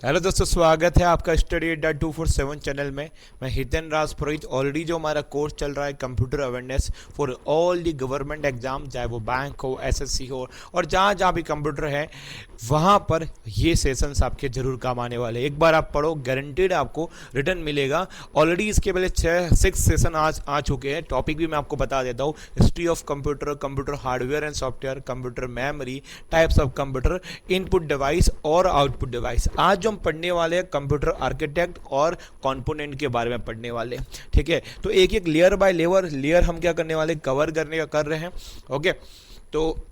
Hello दोस्तों, स्वागत है आपका स्टडी अड्डा 247 चैनल में। मैं हितेन राज पुरोहित। ऑलरेडी जो हमारा कोर्स चल रहा है computer awareness for all the government exam, चाहे वो बैंक हो, एसएससी हो, और जहाँ जहाँ भी कंप्यूटर है वहाँ पर ये सेशंस आपके जरूर काम आने वाले। एक बार आप पढ़ो, गारंटीड आपको रिटर्न मिलेगा। ऑलरेडी इसके पहले 6 सेशन आज आ चुके हैं। टॉपिक भी मैं आपको बता देता हूँ: history of computer, computer hardware and software, computer memory, types of computer, input device और आउटपुट डिवाइस। आज जो हम पढ़ने वाले हैं कंप्यूटर आर्किटेक्ट और कंपोनेंट के बारे में पढ़ने वाले हैं। ठीक है, तो एक एक लेयर बाय लेयर हम क्या करने वाले, कवर करने का कर रहे हैं। ओके, तो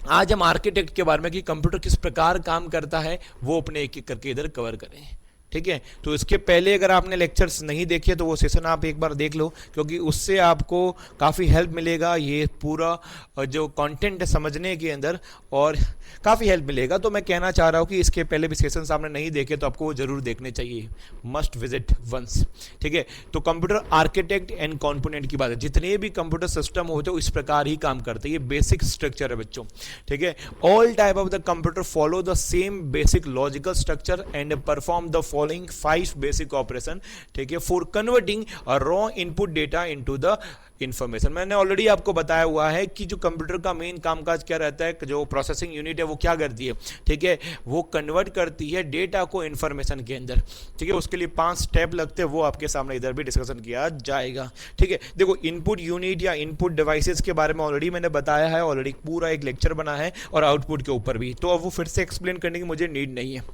आज हम आर्किटेक्ट के बारे में कि कंप्यूटर किस प्रकार काम करता है वो अपने एक एक करके इधर कवर करें। ठीक है, तो इसके पहले अगर आपने लेक्चर्स नहीं देखे तो वो सेशन आप एक बार देख लो, क्योंकि उससे आपको काफ़ी हेल्प मिलेगा ये पूरा जो कंटेंट है समझने के अंदर, और काफ़ी हेल्प मिलेगा। तो मैं कहना चाह रहा हूँ कि इसके पहले भी सेशंस आपने नहीं देखे तो आपको वो जरूर देखने चाहिए, मस्ट विजिट वंस। ठीक है, तो कंप्यूटर आर्किटेक्ट एंड कॉम्पोनेंट की बात है। जितने भी कंप्यूटर सिस्टम होते हैं इस प्रकार ही काम करते हैं, ये बेसिक स्ट्रक्चर है बच्चों। ठीक है, all type of the computer follow the same basic logical structure and perform the following 5 basic operation, ठीक है, for converting a raw input data into the information। मैंने ऑलरेडी आपको बताया हुआ है कि जो कंप्यूटर का मेन कामकाज क्या रहता है, जो प्रोसेसिंग यूनिट है वो क्या करती है। ठीक है, वो कन्वर्ट करती है डेटा को इंफॉर्मेशन के अंदर। ठीक है, उसके लिए 5 स्टेप लगते हैं, वो आपके सामने इधर भी डिस्कशन किया जाएगा। ठीक है, देखो, इनपुट यूनिट या इनपुट डिवाइसेस के बारे में ऑलरेडी मैंने बताया है, ऑलरेडी पूरा एक लेक्चर बना है, और आउटपुट के ऊपर भी, तो अब वो फिर से एक्सप्लेन करने की मुझे नीड नहीं है।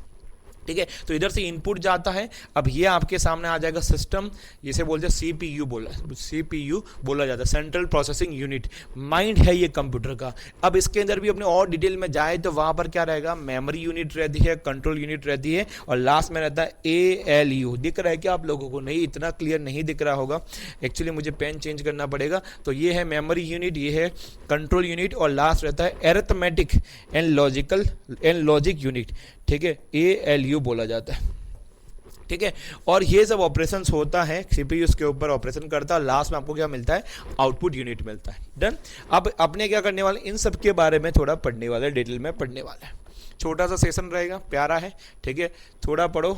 ठीक है, तो इधर से इनपुट जाता है। अब ये आपके सामने आ जाएगा सिस्टम, जिसे बोलते हैं सीपीयू बोला जाता है, सेंट्रल प्रोसेसिंग यूनिट। माइंड है ये कंप्यूटर का। अब इसके अंदर भी अपने और डिटेल में जाए तो वहां पर क्या रहेगा, मेमोरी यूनिट रहती है, कंट्रोल यूनिट रहती है, और लास्ट में रहता है एएलयू। दिख रहा है क्या आप लोगों को? नहीं, इतना क्लियर नहीं दिख रहा होगा, एक्चुअली मुझे पेन चेंज करना पड़ेगा। तो ये है मेमोरी यूनिट, ये है कंट्रोल यूनिट, और लास्ट रहता है एरिथमेटिक एंड लॉजिक यूनिट। ठीक है, एएलयू बोला जाता है। ठीक है, और ये सब ऑपरेशंस होता है, सीपीयू के ऊपर ऑपरेशन करता है, लास्ट में आपको क्या मिलता है, आउटपुट यूनिट मिलता है। डन। अब अपने क्या करने वाले, इन सब के बारे में थोड़ा पढ़ने वाले, डिटेल में पढ़ने वाले हैं। छोटा सा सेशन रहेगा, प्यारा है। ठीक है, थोड़ा पढ़ो,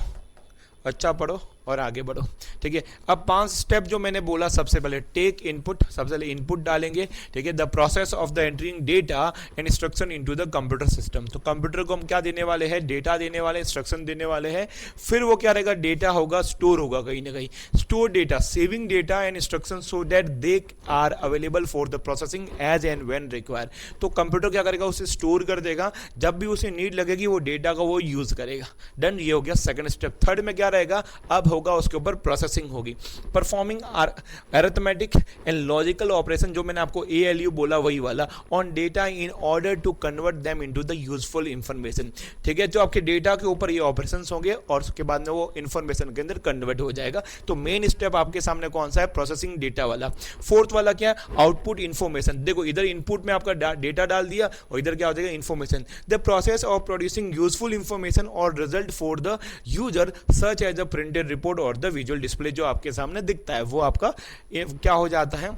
अच्छा पढ़ो और आगे बढ़ो। ठीक है, अब 5 स्टेप जो मैंने बोला, सबसे पहले टेक इनपुट, सबसे पहले इनपुट डालेंगे। ठीक है, the process of the entering data and instruction into the computer system. तो कंप्यूटर को हम क्या देने वाले हैं, डेटा देने वाले, इंस्ट्रक्शन देने वाले हैं। फिर वो क्या रहेगा, डेटा होगा, स्टोर होगा कहीं ना कहीं, store data, saving data and instruction so that they are available for the processing as and when require. तो कंप्यूटर क्या करेगा, उसे स्टोर कर देगा, जब भी उसे नीड लगेगी वो डेटा का वो यूज करेगा। डन, ये हो गया सेकंड स्टेप। थर्ड में क्या रहेगा, अब होगा उसके ऊपर प्रोसेसिंग होगी, performing arithmetic and logical operation, जो मैंने आपको एएलयू बोला वही वाला, on data in order to convert them into the useful information. ठीक है, तो आपके डेटा के ऊपर ये ऑपरेशंस होंगे और उसके बाद में वो इंफॉर्मेशन के अंदर कन्वर्ट हो जाएगा। तो मेन स्टेप आपके सामने कौन सा है, प्रोसेसिंग डेटा वाला। फोर्थ वाला क्या है, आउटपुट इंफॉर्मेशन। देखो, इधर इनपुट में आपका डेटा डाल दिया और इधर क्या हो जाएगा, information. The process of producing useful information और result for the user such as a printed report और द विजुअल डिस्प्ले, जो आपके सामने दिखता है वो आपका क्या हो जाता है,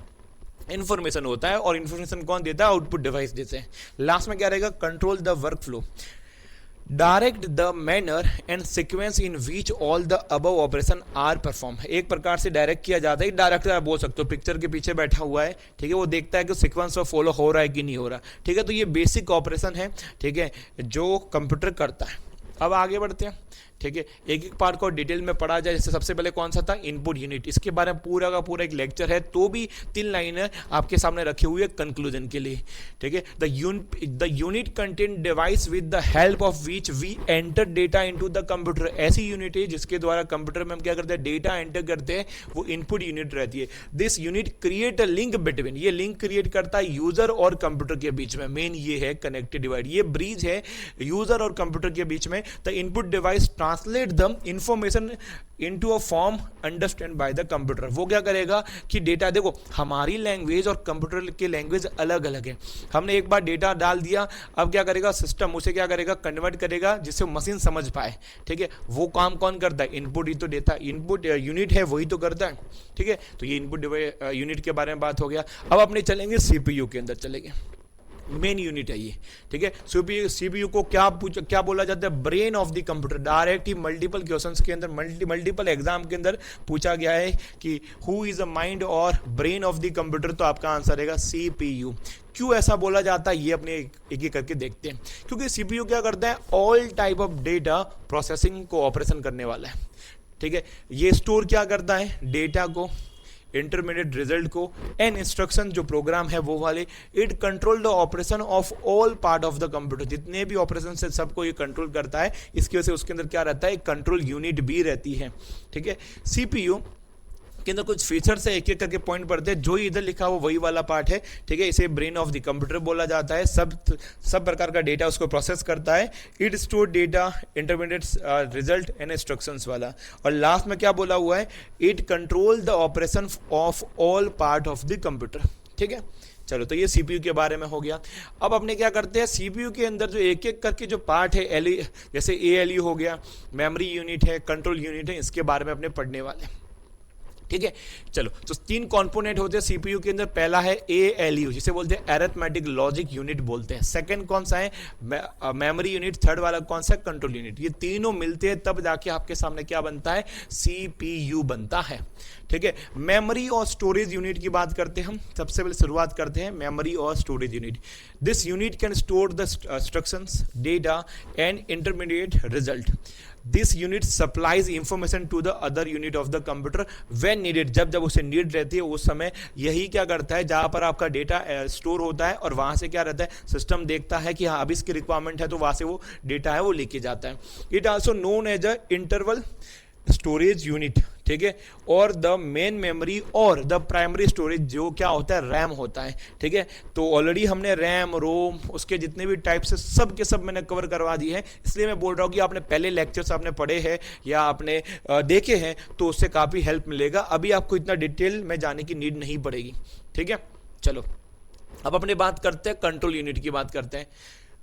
इंफॉर्मेशन होता है। और इंफॉर्मेशन कौन देता है, आउटपुट डिवाइस देते हैं। लास्ट में क्या रहेगा, control the work flow, direct the manner and sequence in which all the above operation are perform. एक प्रकार से डायरेक्ट किया जाता है, डायरेक्ट आप बोल सकते हो, पिक्चर के पीछे बैठा हुआ है। ठीक है, वो देखता है कि सिक्वेंस फॉलो हो रहा है कि नहीं हो रहा। ठीक है, तो ये बेसिक ऑपरेशन है, ठीक है, जो कंप्यूटर करता है। अब आगे बढ़ते हैं। ठीक है, एक एक पार्ट को डिटेल में पढ़ा जाए। जैसे सबसे पहले कौन सा था, इनपुट यूनिट, इसके बारे में पूरा का पूरा एक लेक्चर है, तो भी 3 लाइनें आपके सामने रखी हुई है कंक्लूजन के लिए। ठीक है, the unit content device with the help of which we enter data into the computer. ऐसी यूनिट है जिसके द्वारा कंप्यूटर में हम क्या करते हैं, डेटा एंटर करते हैं, वो इनपुट यूनिट रहती है। This unit create a link between, ये लिंक क्रिएट करता है यूजर और कंप्यूटर के बीच में। मेन ये है कनेक्टेड डिवाइड, ये ब्रिज है यूजर और कंप्यूटर के बीच में। The input device translate the information into a form understand by the computer. वो क्या करेगा कि डेटा, देखो हमारी लैंग्वेज और कंप्यूटर की लैंग्वेज अलग अलग है। हमने एक बार डेटा डाल दिया, अब क्या करेगा सिस्टम, उसे क्या करेगा, कन्वर्ट करेगा जिससे मशीन समझ पाए। ठीक है, वो काम कौन करता है, इनपुट ही तो देता है, इनपुट यूनिट है वही तो करता है। ठीक है, तो ये इनपुट यूनिट के बारे में बात हो गया। अब अपने चलेंगे सीपीयू के अंदर चलेंगे। मेन यूनिट है ये, ठीक है। सीपीयू को क्या बोला जाता है, brain of the computer. Direct he multiple questions के अंदर, मल्टीपल एग्जाम के अंदर पूछा गया है कि हु इज अ माइंड और ब्रेन ऑफ द कंप्यूटर, तो आपका आंसर रहेगा सीपीयू। क्यों ऐसा बोला जाता है ये अपने एक एक करके देखते हैं। क्योंकि सीपीयू क्या करता है, all type of data processing को ऑपरेशन करने वाला है, ठीक है। ये स्टोर क्या करता है, डेटा को, इंटरमीडिएट रिजल्ट को, एंड इंस्ट्रक्शन जो प्रोग्राम है वो वाले। It control the operation of all part of the computer, जितने भी ऑपरेशन से सबको ये कंट्रोल करता है। इसकी वजह से उसके अंदर क्या रहता है, एक कंट्रोल यूनिट भी रहती है, ठीक है। सीपीयू के अंदर कुछ फीचर्स है, एक एक करके पॉइंट पढ़ते हैं। जो इधर लिखा हो वही वाला पार्ट है, ठीक है। इसे ब्रेन ऑफ द कंप्यूटर बोला जाता है। सब प्रकार का डेटा उसको प्रोसेस करता है। It store data, intermediate result and instructions वाला। और लास्ट में क्या बोला हुआ है, it control the operation of all part of the computer, ठीक है। चलो, तो ये सीपीयू के बारे में हो गया। अब अपने क्या करते हैं, सीपीयू के अंदर जो एक एक करके जो पार्ट है, जैसे एएलयू हो गया, मेमोरी यूनिट है, कंट्रोल यूनिट है, इसके बारे में अपने पढ़ने वाले हैं, ठीक है। चलो, तो 3 कंपोनेंट होते हैं सीपीयू के अंदर। पहला है एएलयू, जिसे बोलते हैं अरिथमेटिक लॉजिक यूनिट बोलते हैं। सेकंड कौन सा है, मेमोरी यूनिट। थर्ड वाला कौन सा है, कंट्रोल यूनिट। ये तीनों मिलते हैं तब जाके आपके सामने क्या बनता है, सीपीयू बनता है, ठीक है। मेमोरी और स्टोरेज यूनिट की बात करते हैं हम। सबसे पहले शुरुआत करते हैं मेमोरी और storage unit. This unit can store the instructions, data and intermediate result. This unit supplies information to the other unit of the computer when needed. जब उसे नीड रहती है उस समय यही क्या करता है, जहां पर आपका डेटा स्टोर होता है और वहां से क्या रहता है, सिस्टम देखता है कि हाँ अब इसकी रिक्वायरमेंट है, तो वहां से वो डेटा है वो लेके जाता है। It also known as a interval storage unit, ठीक है। और द मेन मेमोरी और द प्राइमरी स्टोरेज जो क्या होता है, रैम होता है, ठीक है। तो ऑलरेडी हमने रैम, रोम, उसके जितने भी टाइप्स है सब के सब मैंने कवर करवा दिए हैं। इसलिए मैं बोल रहा हूँ कि आपने पहले लेक्चर्स आपने पढ़े हैं या आपने देखे हैं तो उससे काफ़ी हेल्प मिलेगा। अभी आपको इतना डिटेल में जाने की नीड नहीं पड़ेगी, ठीक है। चलो, अब अपने बात करते हैं कंट्रोल यूनिट की बात करते हैं।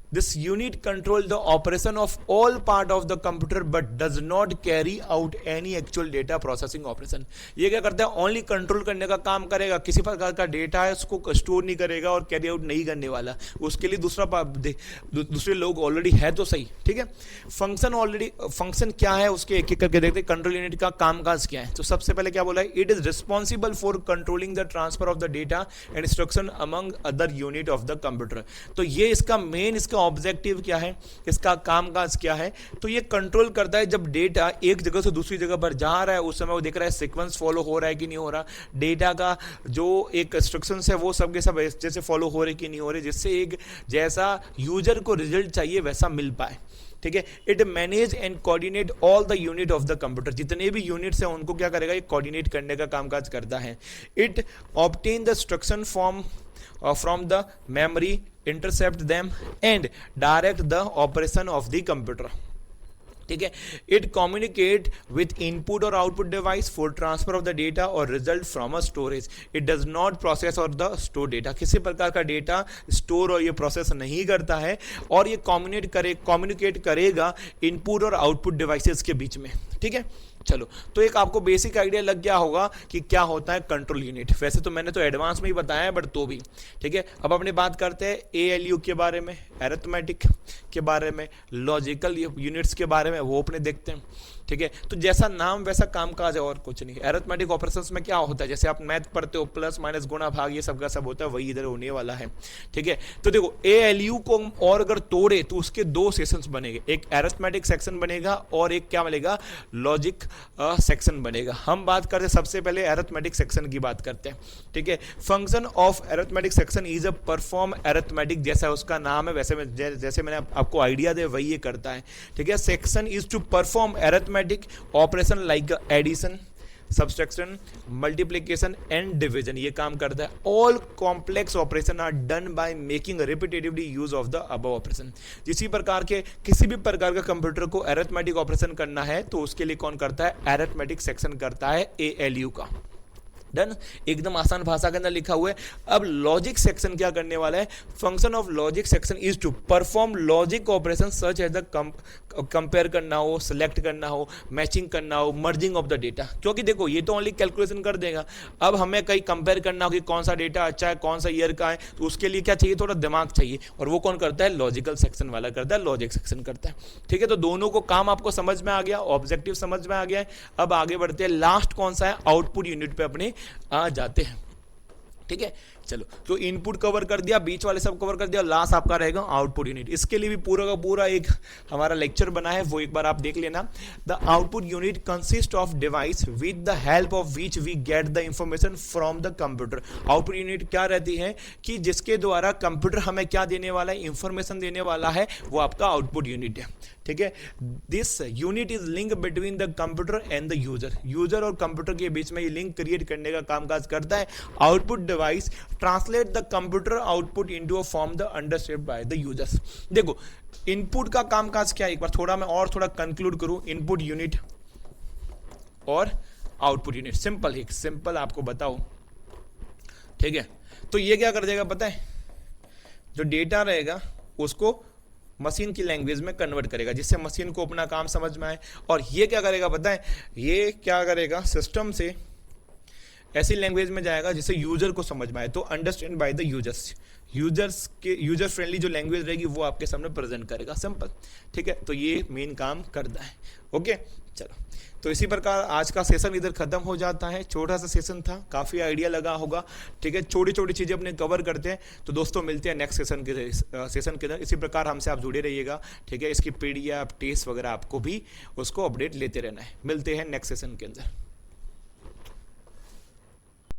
This unit control the operation of all part of the computer but does not carry out any actual data processing operation। ये क्या करता है, ओनली कंट्रोल करने का काम करेगा, किसी प्रकार का डेटा है उसको स्टोर नहीं करेगा और कैरी आउट नहीं करने वाला। उसके लिए दूसरे लोग ऑलरेडी है तो सही, ठीक है। फंक्शन क्या है उसके एक एक करके देखते हैं। कंट्रोल यूनिट का कामकाज क्या है, तो सबसे पहले क्या बोला है, it is responsible for controlling the transfer of the data and instruction among other unit of the computer. तो ये इसका मेन ऑब्जेक्टिव क्या है, इसका कामकाज क्या है, तो ये कंट्रोल करता है जब डेटा एक जगह से दूसरी जगह पर जा रहा है उस समय वो देख रहा है सीक्वेंस फॉलो हो रहा है कि नहीं हो रहा, डेटा का जो एक इंस्ट्रक्शंस है वो सब के सब जैसे फॉलो हो रहे कि नहीं हो रहे, जिससे एक जैसा यूजर को रिजल्ट चाहिए वैसा मिल पाए, ठीक है। It manage and coordinate all the unit of the computer. जितने भी यूनिट्स हैं उनको क्या करेगा, ये कोऑर्डिनेट करने का कामकाज करता है। It obtain the instruction from the memory, intercept them and direct the operation of the computer, ठीक है। इट कम्युनिकेट विथ इनपुट और output device for transfer of the data और result from a storage. It does not process और the store data. किसी प्रकार का data store और ये प्रोसेस नहीं करता है और ये कम्युनिकेट करेगा इनपुट और आउटपुट डिवाइसेस के बीच में, ठीक है। चलो, तो एक आपको बेसिक आइडिया लग गया होगा कि क्या होता है कंट्रोल यूनिट। वैसे तो मैंने तो एडवांस में ही बताया है बट तो भी, ठीक है। अब अपने बात करते हैं एएलयू के बारे में, अरिथमेटिक के बारे में, लॉजिकल यूनिट्स के बारे में, वो अपने देखते हैं, ठीक है। तो जैसा नाम वैसा कामकाज है और कुछ नहीं। अरिथमेटिक ऑपरेशंस में क्या होता है, जैसे आप मैथ पढ़ते हो, प्लस माइनस गुणा भाग ये सब का सब होता है, वही इधर होने वाला है, ठीक है। तो देखो एएलयू को और अगर तोड़े तो उसके 2 सेक्शंस बनेंगे, एक अरिथमेटिक सेक्शन बनेगा और एक क्या बनेगा, लॉजिक सेक्शन बनेगा। हम बात करते हैं सबसे पहले अरिथमेटिक सेक्शन की बात करते हैं, ठीक है। Function of arithmetic section is a perform arithmetic, जैसा उसका नाम है वैसे जैसे मैंने आपको आइडिया दे वही ये करता है, ठीक है। Section is to perform arithmetic operation like addition, subtraction, multiplication and division, ये काम करता है। All complex operation are done by making repetitively use of the above operation. किसी भी प्रकार का कंप्यूटर को अरिथमेटिक ऑपरेशन करना है तो उसके लिए कौन करता है, अरिथमेटिक सेक्शन करता है एएलयू का। डन, एकदम आसान भाषा के अंदर लिखा हुआ है। अब लॉजिक सेक्शन क्या करने वाला है, function of logic section is to perform logic operation such as the compare करना हो, सेलेक्ट करना हो, मैचिंग करना हो, मर्जिंग ऑफ द डेटा। क्योंकि देखो ये तो ओनली कैलकुलेशन कर देगा, अब हमें कहीं कंपेयर करना हो कि कौन सा डेटा अच्छा है, कौन सा ईयर का है, तो उसके लिए क्या चाहिए, थोड़ा दिमाग चाहिए, और वो कौन करता है, लॉजिकल सेक्शन वाला करता है, लॉजिक सेक्शन करता है। ठीक है, तो दोनों को काम आपको समझ में आ गया, ऑब्जेक्टिव समझ में आ गया है। अब आगे बढ़ते हैं, लास्ट कौन सा है, आउटपुट यूनिट पे अपने आ जाते हैं। ठीक है, चलो, तो इनपुट कवर कर दिया, बीच वाले सब कवर कर दिया, लास्ट आपका रहेगा आउटपुट यूनिट। इसके लिए भी पूरा का पूरा एक हमारा लेक्चर बना है, वो एक बार आप देख लेना। The output unit consist of device with the help of which we get the information from the computer. Output unit क्या रहती है कि जिसके द्वारा कंप्यूटर हमें क्या देने वाला है, इंफॉर्मेशन देने वाला है, वो आपका आउटपुट यूनिट है। ठीक है, this unit is link between the computer and the user. User और कंप्यूटर के बीच में ये लिंक क्रिएट करने का कामकाज करता है। Output device translate the computer output into a form the understand by the users. देखो इनपुट का कामकाज क्या है, एक बार थोड़ा मैं और थोड़ा कंक्लूड करूं, इनपुट यूनिट और आउटपुट यूनिट सिंपल, एक सिंपल आपको बताओ। ठीक है, तो ये क्या कर देगा पता है, जो डेटा रहेगा उसको मशीन की लैंग्वेज में कन्वर्ट करेगा, जिससे मशीन को अपना काम समझ में आए। और ये क्या करेगा पता है, ये क्या करेगा, सिस्टम से ऐसी लैंग्वेज में जाएगा जिससे यूजर को समझ में आए, तो अंडरस्टैंड बाय द यूजर्स के यूजर फ्रेंडली जो लैंग्वेज रहेगी वो आपके सामने प्रेजेंट करेगा, सिंपल। ठीक है, तो ये मेन काम करता है। ओके, चलो, तो इसी प्रकार आज का सेशन इधर खत्म हो जाता है। छोटा सा सेशन था, काफ़ी आइडिया लगा होगा। ठीक है, छोटी छोटी चीज़ें अपने कवर करते हैं। तो दोस्तों मिलते हैं नेक्स्ट सेशन के अंदर। इसी प्रकार हमसे आप जुड़े रहिएगा। ठीक है, इसकी PDF टेस्ट वगैरह आपको भी उसको अपडेट लेते रहना है। मिलते हैं नेक्स्ट सेशन के अंदर।